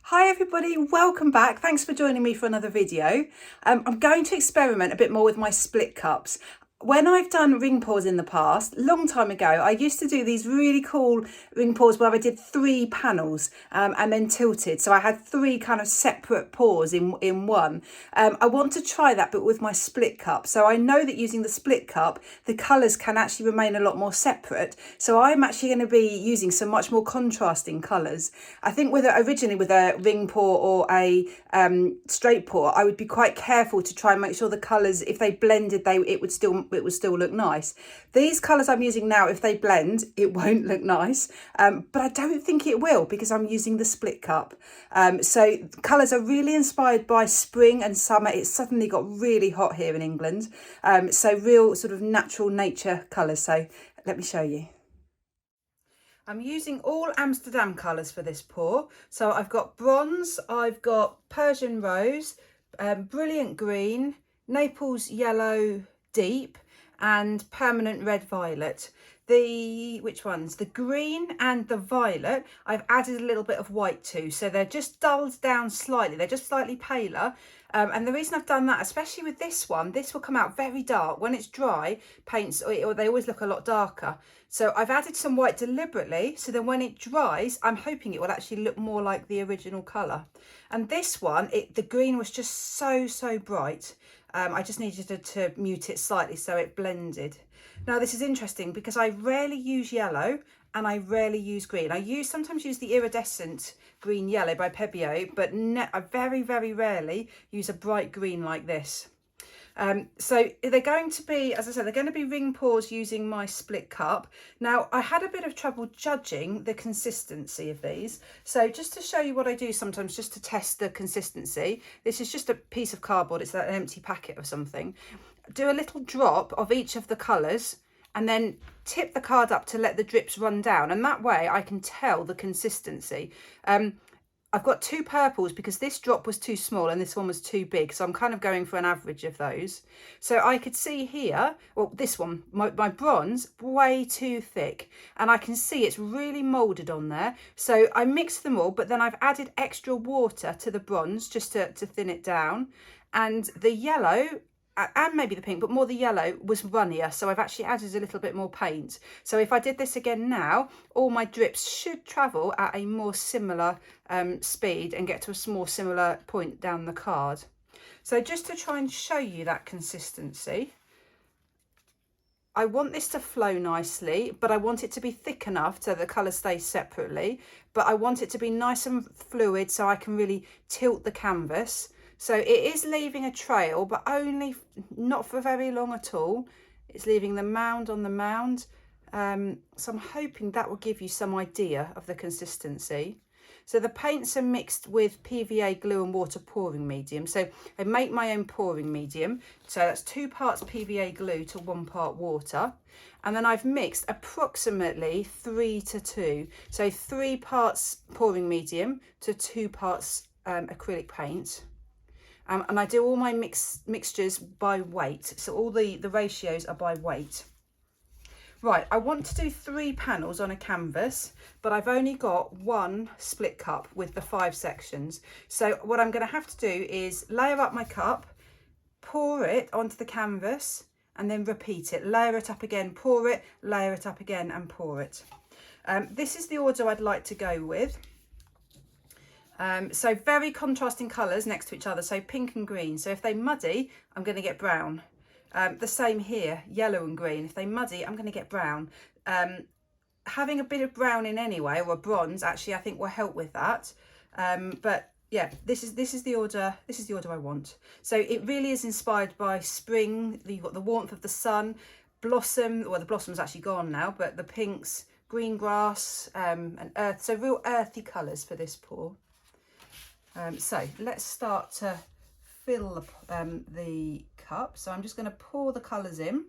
Hi everybody, welcome back. Thanks for joining me for another video. I'm going to experiment a bit more with my split cups. When I've done ring pours in the past, long time ago, I used to do these really cool ring pours where I did 3 panels and then tilted. So I had 3 kind of separate pours in one. I want to try that, but with my split cup. So I know that using the split cup, the colours can actually remain a lot more separate. So I'm actually going to be using some much more contrasting colours. I think originally with a ring pour or a straight pour, I would be quite careful to try and make sure the colours, if they blended, it would still look nice. These colours I'm using now, if they blend, it won't look nice, but I don't think it will because I'm using the split cup. So colours are really inspired by spring and summer. It's suddenly got really hot here in England, so real sort of natural nature colours. So let me show you. I'm using all Amsterdam colours for this pour. So I've got bronze, I've got Persian rose, brilliant green, Naples yellow deep, and permanent red violet. Which ones? The green and the violet, I've added a little bit of white to, so they're just dulled down slightly. They're just slightly paler. And the reason I've done that, especially with this one, this will come out very dark. When it's dry, paints, or they always look a lot darker. So I've added some white deliberately, so then when it dries, I'm hoping it will actually look more like the original colour. And this one, the green was just so bright. I just needed to mute it slightly so it blended. Now this is interesting because I rarely use yellow and I rarely use green. I sometimes use the iridescent green yellow by Pebeo, but I very rarely use a bright green like this. So they're going to be, as I said, they're going to be ring pours using my split cup. Now I had a bit of trouble judging the consistency of these. So just to show you what I do sometimes, just to test the consistency, this is just a piece of cardboard. It's like an empty packet of something. Do a little drop of each of the colours and then tip the card up to let the drips run down. And that way I can tell the consistency. I've got 2 purples because this drop was too small and this one was too big. So I'm kind of going for an average of those. So I could see here, well, this one, my bronze, way too thick. And I can see it's really moulded on there. So I mixed them all, but then I've added extra water to the bronze just to thin it down. And the yellow, and maybe the pink, but more the yellow, was runnier, so I've actually added a little bit more paint. So if I did this again now, all my drips should travel at a more similar speed and get to a more similar point down the card. So just to try and show you that consistency, I want this to flow nicely, but I want it to be thick enough so the colour stays separately, but I want it to be nice and fluid so I can really tilt the canvas. So it is leaving a trail, but only not for very long at all. It's leaving the mound on the mound. So I'm hoping that will give you some idea of the consistency. So the paints are mixed with PVA glue and water pouring medium. So I make my own pouring medium. So that's 2 parts PVA glue to 1 part water. And then I've mixed approximately 3 to 2. So 3 parts pouring medium to 2 parts acrylic paint. And I do all my mixtures by weight. So all the ratios are by weight. Right, I want to do 3 panels on a canvas, but I've only got 1 split cup with the 5 sections. So what I'm going to have to do is layer up my cup, pour it onto the canvas, and then repeat it. Layer it up again, pour it, layer it up again, and pour it. This is the order I'd like to go with. So very contrasting colours next to each other, so pink and green. So if they muddy, I'm going to get brown. The same here, yellow and green. If they muddy, I'm going to get brown. Having a bit of brown in anyway, or a bronze, actually, I think will help with that. But yeah, this is the order. This is the order I want. So it really is inspired by spring. You've got the warmth of the sun, blossom. Well, the blossom's actually gone now, but the pinks, green grass, and earth. So real earthy colours for this pour. So let's start to fill the cup. So I'm just going to pour the colours in.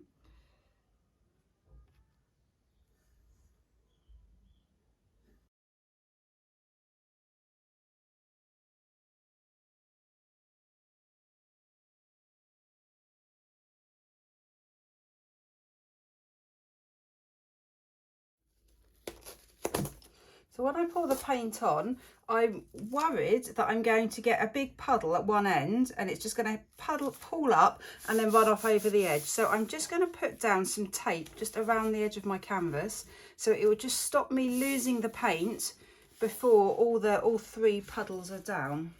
So when I pour the paint on, I'm worried that I'm going to get a big puddle at one end and it's just going to pull up and then run off over the edge. So I'm just going to put down some tape just around the edge of my canvas, so it will just stop me losing the paint before all three puddles are down.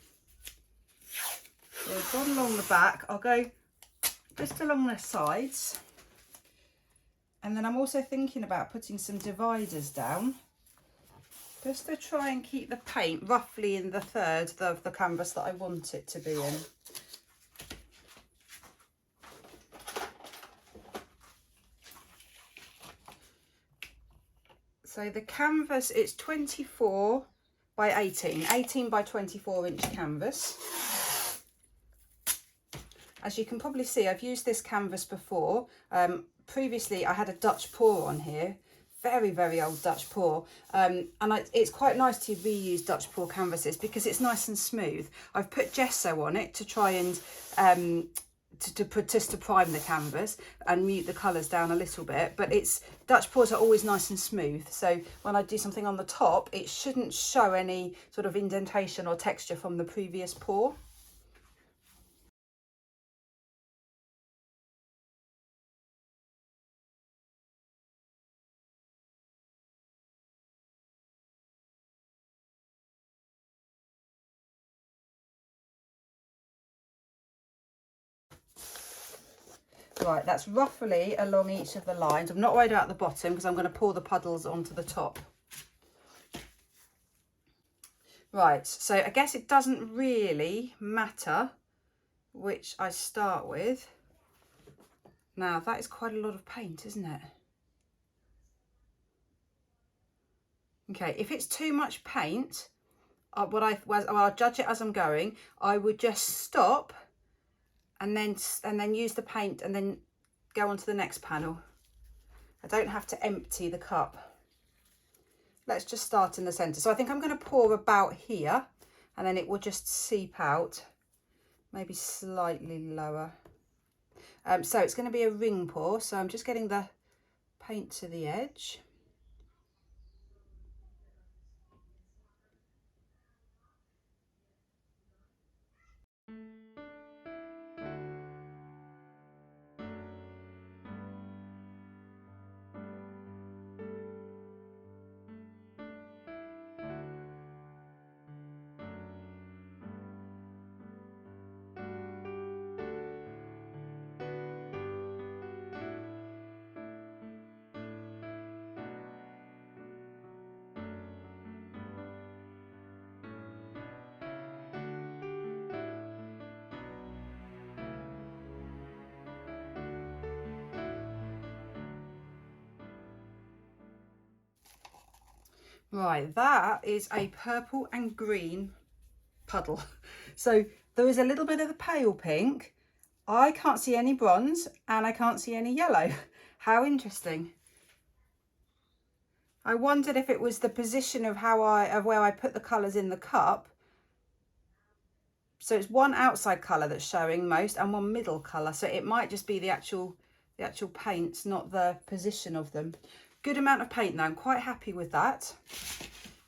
So I've gone along the back, I'll go just along the sides. And then I'm also thinking about putting some dividers down, just to try and keep the paint roughly in the third of the canvas that I want it to be in. So the canvas, it's 24 by 18 by 24 inch canvas. As you can probably see, I've used this canvas before. Previously I had a Dutch pour on here, very old Dutch pour, and it's quite nice to reuse Dutch pour canvases because it's nice and smooth. I've put gesso on it to try and to prime the canvas and mute the colours down a little bit, but Dutch pours are always nice and smooth, so when I do something on the top it shouldn't show any sort of indentation or texture from the previous pour. Right, that's roughly along each of the lines. I'm not worried about the bottom because I'm going to pour the puddles onto the top. Right, so I guess it doesn't really matter which I start with. Now, that is quite a lot of paint, isn't it? Okay, if it's too much paint, I'll judge it as I'm going. I would just stop and then use the paint and then go on to the next panel. I don't have to empty the cup. Let's just start in the centre. So I think I'm going to pour about here and then it will just seep out, maybe slightly lower. So it's going to be a ring pour, so I'm just getting the paint to the edge. Right, that is a purple and green puddle. So there is a little bit of the pale pink. I can't see any bronze and I can't see any yellow. How interesting. I wondered if it was the position of where I put the colours in the cup. So it's one outside colour that's showing most and one middle colour. So it might just be the actual paints, not the position of them. Good amount of paint though, I'm quite happy with that.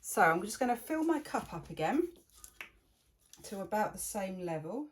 So I'm just going to fill my cup up again to about the same level.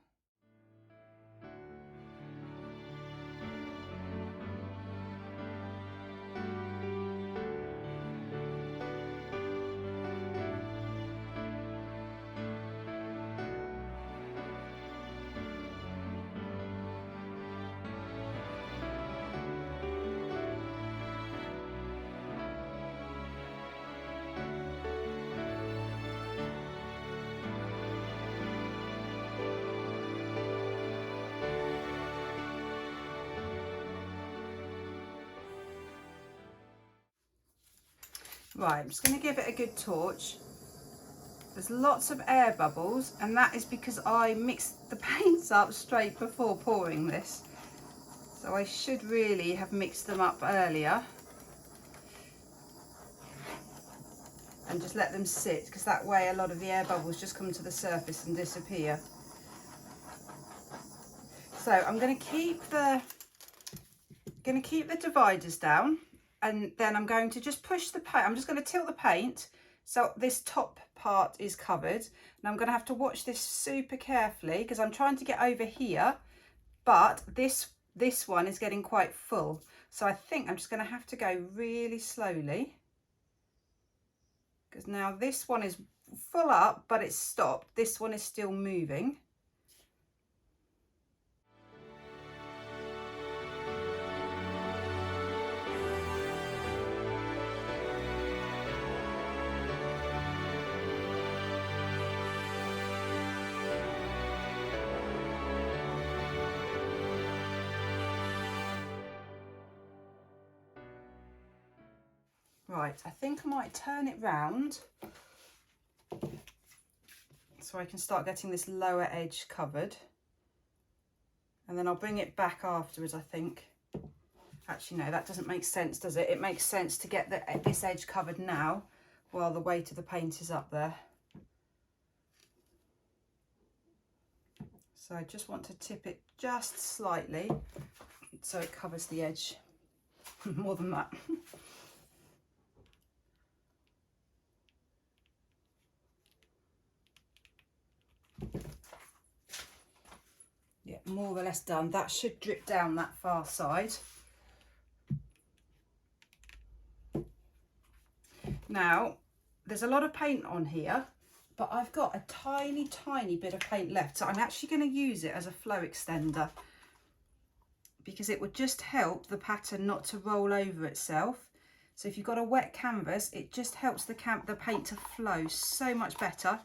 Right, I'm just going to give it a good torch. There's lots of air bubbles and that is because I mixed the paints up straight before pouring this. So I should really have mixed them up earlier and just let them sit, because that way a lot of the air bubbles just come to the surface and disappear. So I'm going to keep the dividers down, and then I'm going to just push the paint. I'm just going to tilt the paint So this top part is covered. Now I'm going to have to watch this super carefully because I'm trying to get over here, but this one is getting quite full. So I think I'm just going to have to go really slowly, because now this one is full up, but it's stopped. This one is still moving. Right, I think I might turn it round so I can start getting this lower edge covered, and then I'll bring it back afterwards, I think. Actually, no, that doesn't make sense, does it? It makes sense to get this edge covered now while the weight of the paint is up there. So I just want to tip it just slightly so it covers the edge. More than that. Yeah, more or less done. That should drip down that far side. Now, there's a lot of paint on here, but I've got a tiny, tiny bit of paint left. So I'm actually going to use it as a flow extender, because it would just help the pattern not to roll over itself. So if you've got a wet canvas, it just helps the paint to flow so much better.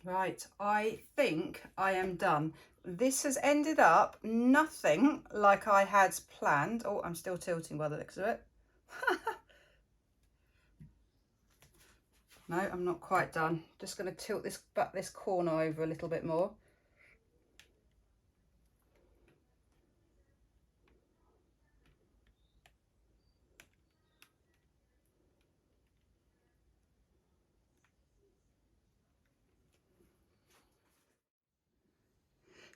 Right, I think I am done. This has ended up nothing like I had planned. Oh, I'm still tilting by the looks of it. No, I'm not quite done. Just going to tilt this corner over a little bit more.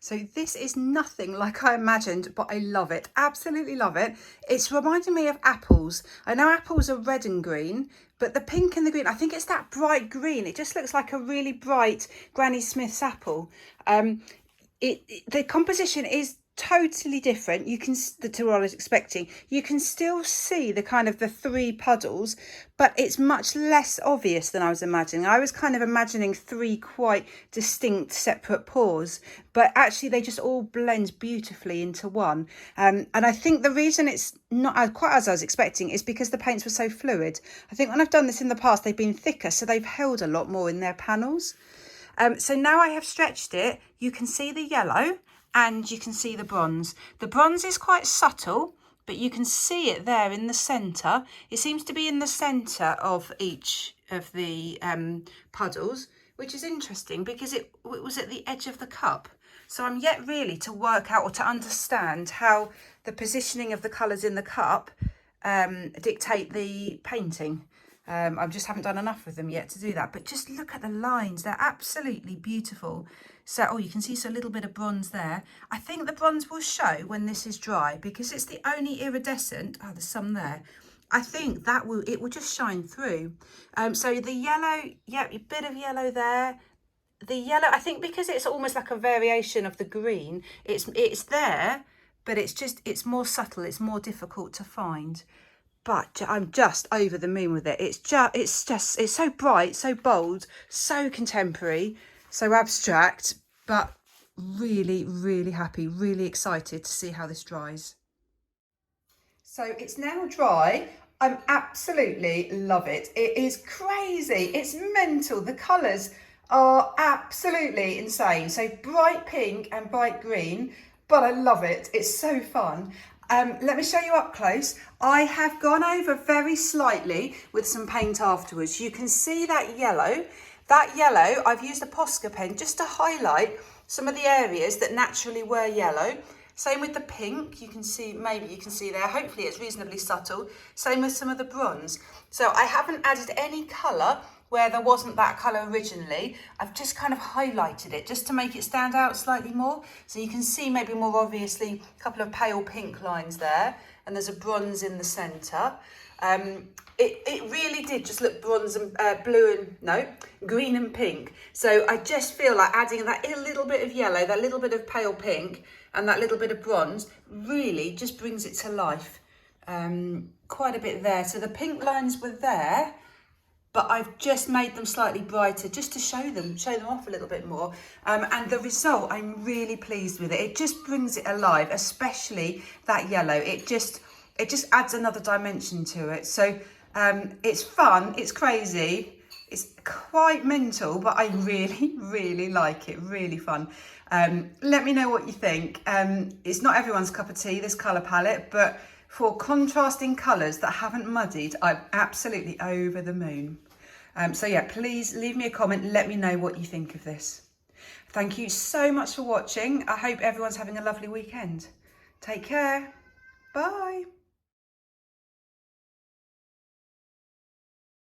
So this is nothing like I imagined, but I love it. Absolutely love it. It's reminding me of apples. I know apples are red and green, but the pink and the green, I think it's that bright green. It just looks like a really bright Granny Smith's apple. The composition is totally different. You can, to what I was expecting, you can still see the kind of the three puddles, but it's much less obvious than I was imagining. I was kind of imagining three quite distinct separate pours, but actually they just all blend beautifully into one. And I think the reason it's not quite as I was expecting is because the paints were so fluid. I think when I've done this in the past, they've been thicker, so they've held a lot more in their panels. So now I have stretched it, you can see the yellow and you can see the bronze. The bronze is quite subtle, but you can see it there in the centre. It seems to be in the centre of each of the puddles, which is interesting because it was at the edge of the cup. So I'm yet really to work out or to understand how the positioning of the colours in the cup dictate the painting. I just haven't done enough with them yet to do that, but just look at the lines. They're absolutely beautiful. So, oh, you can see so a little bit of bronze there. I think the bronze will show when this is dry because it's the only iridescent. Oh, there's some there. I think it will just shine through. So the yellow, yeah, a bit of yellow there. The yellow, I think because it's almost like a variation of the green, it's there, but it's more subtle. It's more difficult to find. But I'm just over the moon with it. It's so bright, so bold, so contemporary, so abstract, but really, really happy, really excited to see how this dries. So it's now dry. I absolutely love it. It is crazy. It's mental. The colours are absolutely insane. So bright pink and bright green, but I love it. It's so fun. Let me show you up close. I have gone over very slightly with some paint afterwards. You can see that yellow. That yellow, I've used a Posca pen just to highlight some of the areas that naturally were yellow. Same with the pink, you can see, maybe you can see there, hopefully it's reasonably subtle. Same with some of the bronze. So I haven't added any colour where there wasn't that colour originally. I've just kind of highlighted it just to make it stand out slightly more. So you can see maybe more obviously a couple of pale pink lines there, and there's a bronze in the centre. It really did just look bronze and green and pink. So I just feel like adding that little bit of yellow, that little bit of pale pink, and that little bit of bronze really just brings it to life. Quite a bit there. So the pink lines were there, but I've just made them slightly brighter just to show them off a little bit more. And the result, I'm really pleased with it. It just brings it alive, especially that yellow. It just adds another dimension to it. So it's fun, it's crazy, it's quite mental, but I really, really like it, really fun. Let me know what you think. It's not everyone's cup of tea, this colour palette, but for contrasting colours that haven't muddied, I'm absolutely over the moon. So yeah, please leave me a comment, let me know what you think of this. Thank you so much for watching. I hope everyone's having a lovely weekend. Take care. Bye.